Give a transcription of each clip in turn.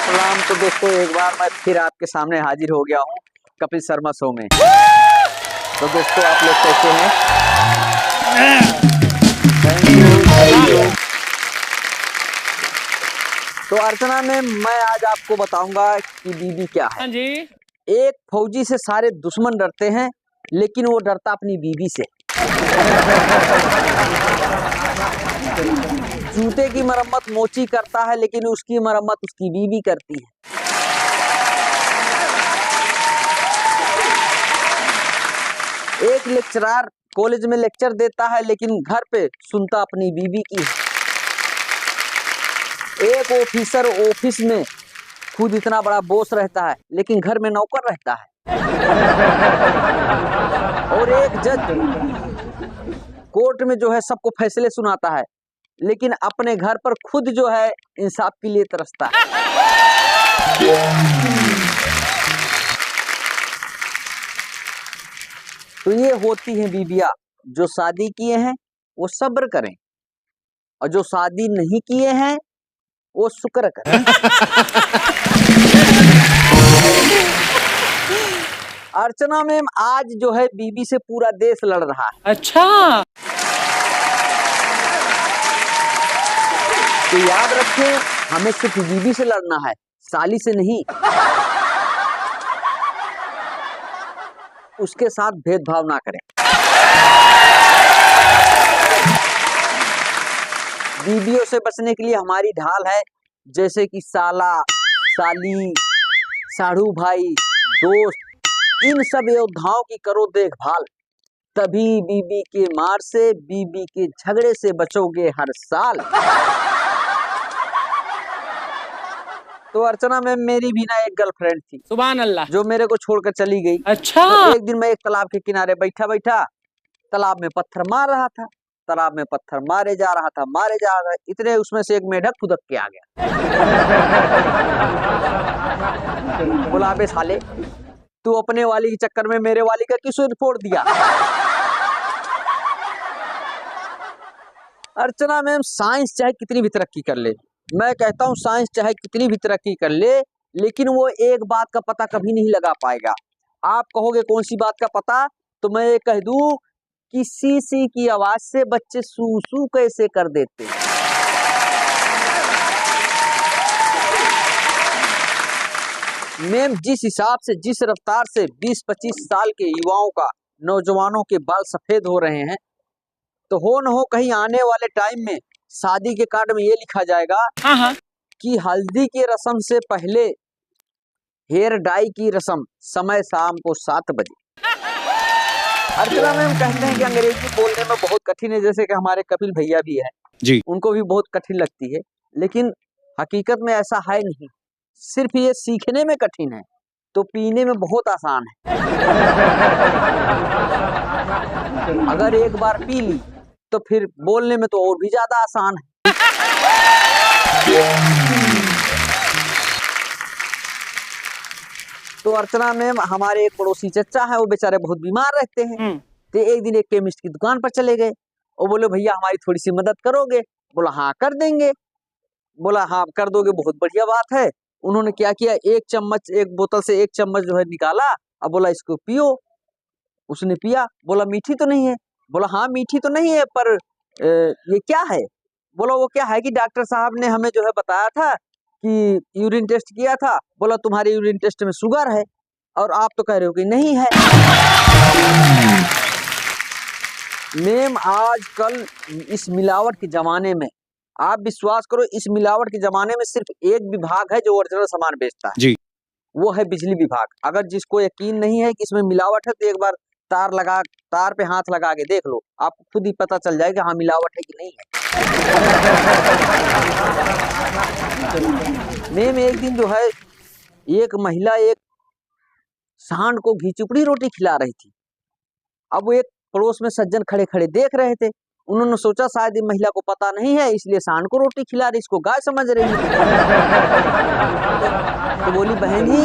प्रणाम। तो दोस्तों एक बार मैं फिर आपके सामने हाजिर हो गया हूँ कपिल शर्मा शो में। तो दोस्तों आप लोग कैसे हैं? Thank you. तो अर्चना में मैं आज आपको बताऊंगा कि बीबी क्या है। हाँ जी। एक फौजी से सारे दुश्मन डरते हैं, लेकिन वो डरता अपनी बीबी से। जूते की मरम्मत मोची करता है, लेकिन उसकी मरम्मत उसकी बीबी करती है। एक लेक्चरर कॉलेज में लेक्चर देता है, लेकिन घर पे सुनता अपनी बीबी की है। एक ऑफिसर ऑफिस में खुद इतना बड़ा बॉस रहता है, लेकिन घर में नौकर रहता है। और एक जज कोर्ट में जो है सबको फैसले सुनाता है, लेकिन अपने घर पर खुद जो है इंसाफ के लिए तरसता है। तो ये होती हैं बीबियां। जो शादी किए हैं वो सब्र करें, और जो शादी नहीं किए हैं वो शुक्र करें। अर्चना मैम आज जो है बीबी से पूरा देश लड़ रहा है। अच्छा। तो याद रखें, हमें सिर्फ बीबी से लड़ना है, साली से नहीं। उसके साथ भेदभाव ना करें। बीबियों से बचने के लिए हमारी ढाल है, जैसे कि साला, साली, साढ़ू भाई, दोस्त, इन सब योद्धाओं की करो देखभाल। तभी बीबी के मार से, बीबी के झगड़े से बचोगे हर साल। तो अर्चना में मेरी भी ना एक गर्लफ्रेंड थी, सुभान अल्लाह, जो मेरे को छोड़कर चली गई। अच्छा। तो एक दिन मैं एक तालाब के किनारे बैठा बैठा तालाब में पत्थर मार रहा था। तालाब में पत्थर मारे जा रहा था, इतने उसमें से एक मेढक खुदक के आ गया। बोला, अबे साले, तू अपने वाली के चक्कर में मेरे वाली का क्यों सिर फोड़ दिया? अर्चना मैम साइंस चाहे कितनी भी तरक्की कर ले, मैं कहता हूँ साइंस चाहे कितनी भी तरक्की कर ले, लेकिन वो एक बात का पता कभी नहीं लगा पाएगा। आप कहोगे कौन सी बात का पता, तो मैं ये कह दूं कि सी सी की आवाज से बच्चे सू सू कैसे कर देते। मैम जिस हिसाब से, जिस रफ्तार से 20-25 साल के युवाओं का, नौजवानों के बाल सफेद हो रहे हैं, तो हो न हो कहीं आने वाले टाइम में शादी के कार्ड में ये लिखा जाएगा कि हल्दी की रस्म से पहले हेयर डाई की रस्म, समय शाम को 7 बजे। अर्चना मैम कहते हैं कि अंग्रेजी बोलने में बहुत कठिन है, जैसे कि हमारे कपिल भैया भी है जी, उनको भी बहुत कठिन लगती है, लेकिन हकीकत में ऐसा है नहीं। सिर्फ ये सीखने में कठिन है, तो पीने में बहुत आसान है। अगर एक बार पी ली तो फिर बोलने में तो और भी ज्यादा आसान है। तो अर्चना मैम हमारे एक पड़ोसी चचा है, वो बेचारे बहुत बीमार रहते हैं। तो एक दिन एक केमिस्ट की दुकान पर चले गए और बोले, भैया हमारी थोड़ी सी मदद करोगे? बोला हाँ कर देंगे। बोला हाँ कर दोगे, बहुत बढ़िया बात है। उन्होंने क्या किया, एक चम्मच, एक बोतल से एक चम्मच जो है निकाला, अब बोला इसको पियो। उसने पिया, बोला मीठी तो नहीं है? बोला हाँ मीठी तो नहीं है, पर ये क्या है? बोला वो क्या है कि डॉक्टर साहब ने हमें जो है बताया था कि यूरिन टेस्ट किया था, बोला तुम्हारे यूरिन टेस्ट में शुगर है, और आप तो कह रहे हो कि नहीं है। मैम आजकल इस मिलावट के जमाने में, आप विश्वास करो, इस मिलावट के जमाने में सिर्फ एक विभाग है जो ओरिजिनल सामान बेचता है जी, वो है बिजली विभाग। अगर जिसको यकीन नहीं है कि इसमें मिलावट है, तो एक बार तार पे हाथ लगा के देख लो, आपको खुद ही पता चल जाएगा हाँ मिलावट है कि नहीं है। मैम एक दिन जो है एक महिला एक सांड को घी चुपड़ी रोटी खिला रही थी। अब वो एक पड़ोस में सज्जन खड़े खड़े देख रहे थे। उन्होंने सोचा शायद महिला को पता नहीं है, इसलिए सांड को रोटी खिला रही, इसको गाय समझ रही है। तो बोली, बहन जी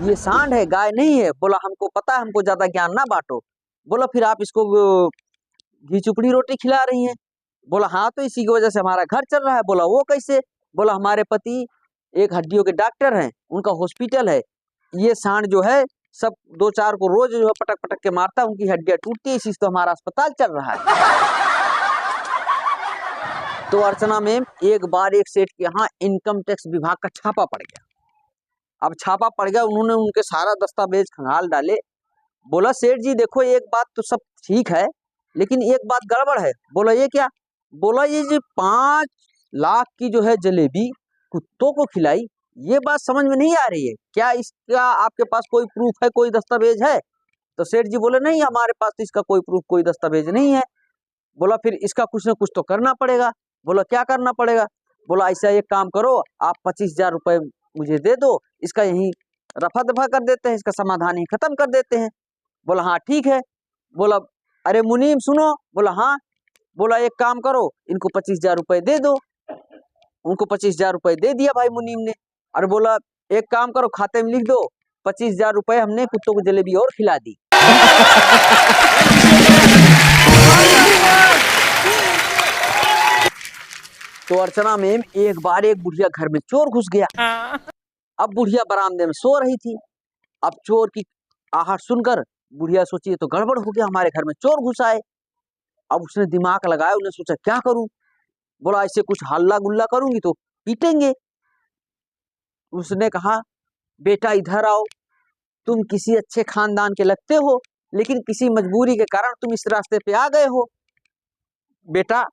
ये सांड है, गाय नहीं है। बोला हमको पता है, हमको ज्यादा ज्ञान ना बांटो। बोला फिर आप इसको घी चुपड़ी रोटी खिला रही हैं? बोला हाँ तो इसी की वजह से हमारा घर चल रहा है। बोला वो कैसे? बोला हमारे पति एक हड्डियों के डॉक्टर हैं, उनका हॉस्पिटल है। ये सांड जो है सब 2-4 को रोज जो है पटक पटक के मारता है, उनकी हड्डियां टूटती है, इसी से तो हमारा अस्पताल चल रहा है। तो अर्चना मैम एक बार एक सेठ के यहाँ इनकम टैक्स विभाग का छापा पड़ गया। अब छापा पड़ गया, उन्होंने उनके सारा दस्तावेज खंगाल डाले। बोला सेठ जी देखो एक बात तो सब ठीक है, लेकिन एक बात गड़बड़ है। बोला ये क्या? बोला ये जो 5 लाख की जो है जलेबी कुत्तों को खिलाई, ये बात समझ में नहीं आ रही है, क्या इसका आपके पास कोई प्रूफ है, कोई दस्तावेज है? तो सेठ जी बोले नहीं हमारे पास तो इसका कोई प्रूफ, कोई दस्तावेज नहीं है। बोला फिर इसका कुछ ना कुछ तो करना पड़ेगा। बोला क्या करना पड़ेगा? बोला ऐसा एक काम करो, आप 25,000 रुपए मुझे दे दो, इसका यहीं रफा दफा कर देते हैं, इसका समाधान ही खत्म कर देते हैं। बोला हाँ ठीक है। बोला अरे मुनीम सुनो। बोला हाँ। बोला एक काम करो, इनको 25,000 रुपए दे दो। उनको 25,000 रुपए दे दिया भाई मुनीम ने। अरे बोला एक काम करो, खाते में लिख दो 25,000 रुपए हमने कुत्तों को जलेबी और खिला दी। तो अर्चना मैम एक बार एक बुढ़िया घर में चोर घुस गया। अब बुढ़िया बरामदे में सो रही थी। अब चोर की आहट सुनकर बुढ़िया सोची ये तो गड़बड़ हो गया, हमारे घर में चोर घुस आए। अब उसने दिमाग लगाया, उन्हें सोचा क्या करूं। बोला ऐसे कुछ हल्ला गुल्ला करूंगी तो पीटेंगे। उसने कहा बेटा इधर आओ, तुम किसी अच्छे खानदान के लगते हो, लेकिन किसी मजबूरी के कारण तुम इस रास्ते पे आ गए हो। बेटा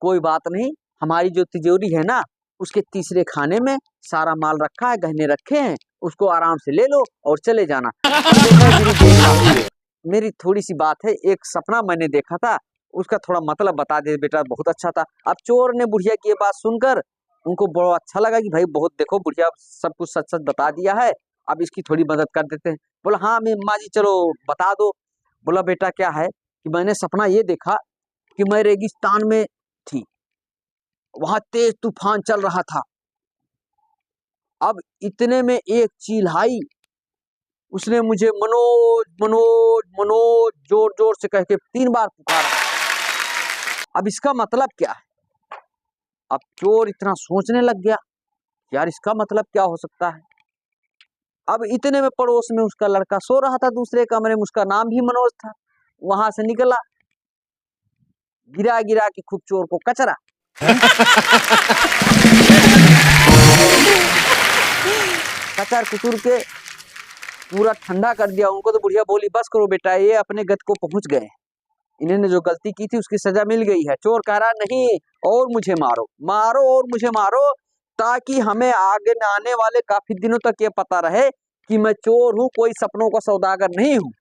कोई बात नहीं, हमारी जो तिजोरी है ना उसके तीसरे खाने में सारा माल रखा है, गहने रखे हैं, उसको आराम से ले लो और चले जाना। मेरी थोड़ी सी बात है, एक सपना मैंने देखा था, उसका थोड़ा मतलब बता दे बेटा, बहुत अच्छा था। अब चोर ने बुढ़िया की ये बात सुनकर उनको बड़ा अच्छा लगा कि भाई बहुत देखो बुढ़िया सब कुछ सच सच बता दिया है, अब इसकी थोड़ी मदद कर देते हैं। बोला हाँ अम्मा जी चलो बता दो। बोला बेटा क्या है कि मैंने सपना ये देखा कि मैं रेगिस्तान में थी, वहां तेज तूफान चल रहा था। अब इतने में एक चील आई, उसने मुझे मनोज मनोज मनोज जोर जोर से कह के 3 बार पुकारा। अब इसका मतलब क्या है? अब चोर इतना सोचने लग गया, यार इसका मतलब क्या हो सकता है। अब इतने में पड़ोस में उसका लड़का सो रहा था दूसरे कमरे में, उसका नाम भी मनोज था, वहां से निकला, गिरा गिरा के खूब चोर को कचरा। कचर कुचुर के पूरा ठंडा कर दिया उनको। तो बुढ़िया बोली बस करो बेटा, ये अपने गत को पहुंच गए, इन्होंने जो गलती की थी उसकी सजा मिल गई है। चोर कह रहा नहीं और मुझे मारो, मारो और मुझे मारो, ताकि हमें आगे आने वाले काफी दिनों तक ये पता रहे कि मैं चोर हूं, कोई सपनों का सौदागर नहीं हूं।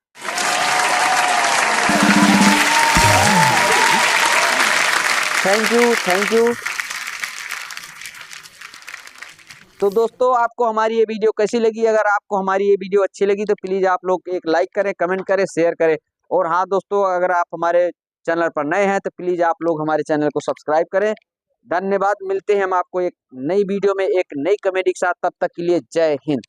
Thank you thank you. तो दोस्तों आपको हमारी ये वीडियो कैसी लगी? अगर आपको हमारी ये वीडियो अच्छी लगी तो प्लीज आप लोग एक लाइक करें, कमेंट करें, शेयर करें। और हाँ दोस्तों अगर आप हमारे चैनल पर नए हैं तो प्लीज आप लोग हमारे चैनल को सब्सक्राइब करें। धन्यवाद। मिलते हैं हम आपको एक नई वीडियो में एक नई कॉमेडी के साथ, तब तक के लिए जय हिंद।